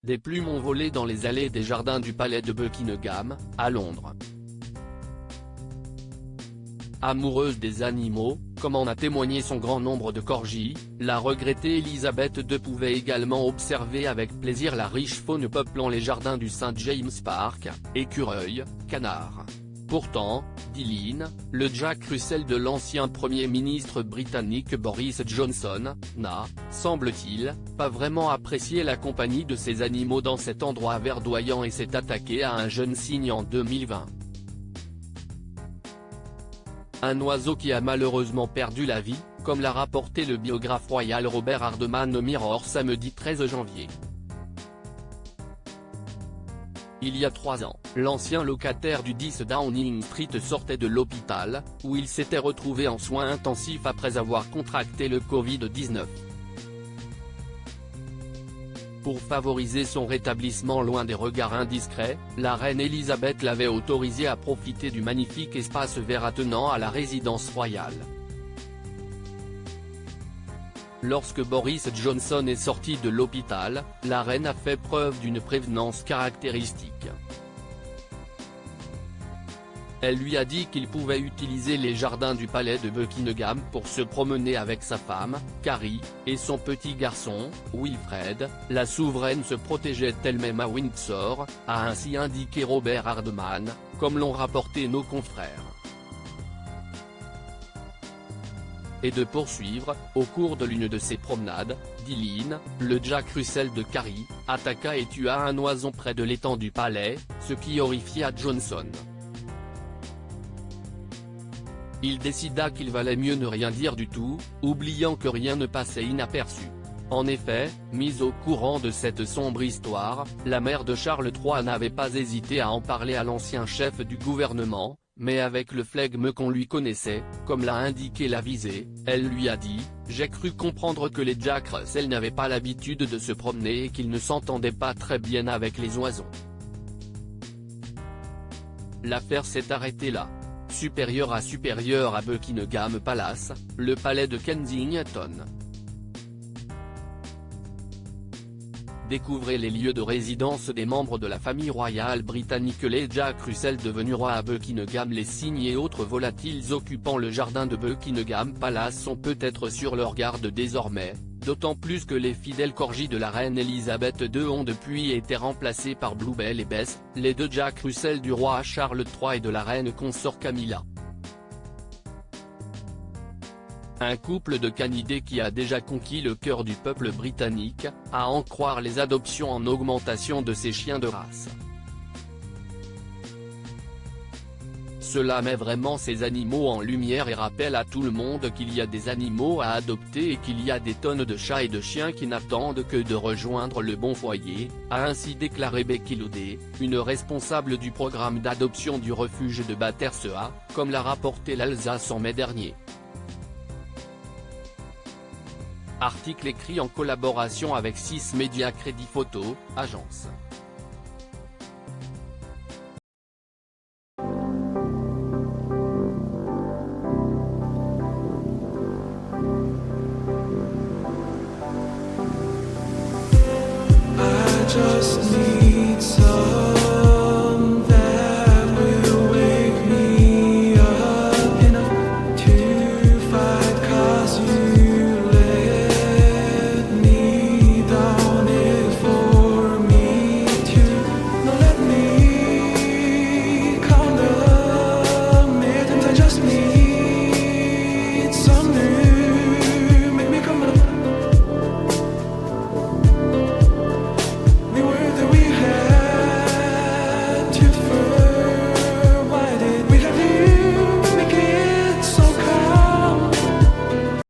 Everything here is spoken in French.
Des plumes ont volé dans les allées des jardins du palais de Buckingham, à Londres. Amoureuse des animaux, comme en a témoigné son grand nombre de corgis, la regrettée Elisabeth II pouvait également observer avec plaisir la riche faune peuplant les jardins du St James Park, écureuils, canards. Pourtant, dit Lynn, le Jack Russell de l'ancien Premier ministre britannique Boris Johnson, n'a, semble-t-il, pas vraiment apprécié la compagnie de ces animaux dans cet endroit verdoyant et s'est attaqué à un jeune cygne en 2020. Un oiseau qui a malheureusement perdu la vie, comme l'a rapporté le biographe royal Robert Hardman au Mirror samedi 13 janvier. Il y a 3 ans, l'ancien locataire du 10 Downing Street sortait de l'hôpital, où il s'était retrouvé en soins intensifs après avoir contracté le Covid-19. Pour favoriser son rétablissement loin des regards indiscrets, la reine Elisabeth l'avait autorisé à profiter du magnifique espace vert attenant à la résidence royale. Lorsque Boris Johnson est sorti de l'hôpital, la reine a fait preuve d'une prévenance caractéristique. Elle lui a dit qu'il pouvait utiliser les jardins du palais de Buckingham pour se promener avec sa femme, Carrie, et son petit garçon, Wilfred. La souveraine se protégeait elle-même à Windsor, a ainsi indiqué Robert Hardman, comme l'ont rapporté nos confrères. Et de poursuivre, au cours de l'une de ses promenades, dit Lynn, le Jack Russell de Carrie, attaqua et tua un oiseau près de l'étang du palais, ce qui horrifia Johnson. Il décida qu'il valait mieux ne rien dire du tout, oubliant que rien ne passait inaperçu. En effet, mise au courant de cette sombre histoire, la mère de Charles III n'avait pas hésité à en parler à l'ancien chef du gouvernement, mais avec le flegme qu'on lui connaissait, comme l'a indiqué la visée, elle lui a dit « J'ai cru comprendre que les Jack Russell n'avaient pas l'habitude de se promener et qu'ils ne s'entendaient pas très bien avec les oiseaux. » L'affaire s'est arrêtée là. Supérieur à Buckingham Palace, le palais de Kensington. Découvrez les lieux de résidence des membres de la famille royale britannique. Les Jack Russell devenus rois à Buckingham. Les cygnes et autres volatiles occupant le jardin de Buckingham Palace sont peut-être sur leur garde désormais, d'autant plus que les fidèles corgis de la reine Elisabeth II ont depuis été remplacés par Bluebell et Bess, les 2 Jack Russell du roi Charles III et de la reine consort Camilla. Un couple de canidés qui a déjà conquis le cœur du peuple britannique, à en croire les adoptions en augmentation de ces chiens de race. Cela met vraiment ces animaux en lumière et rappelle à tout le monde qu'il y a des animaux à adopter et qu'il y a des tonnes de chats et de chiens qui n'attendent que de rejoindre le bon foyer, a ainsi déclaré Becky Laudet, une responsable du programme d'adoption du refuge de Battersea, comme l'a rapporté l'Alsace en mai dernier. Article écrit en collaboration avec 6 Médias Crédit Photo, agence.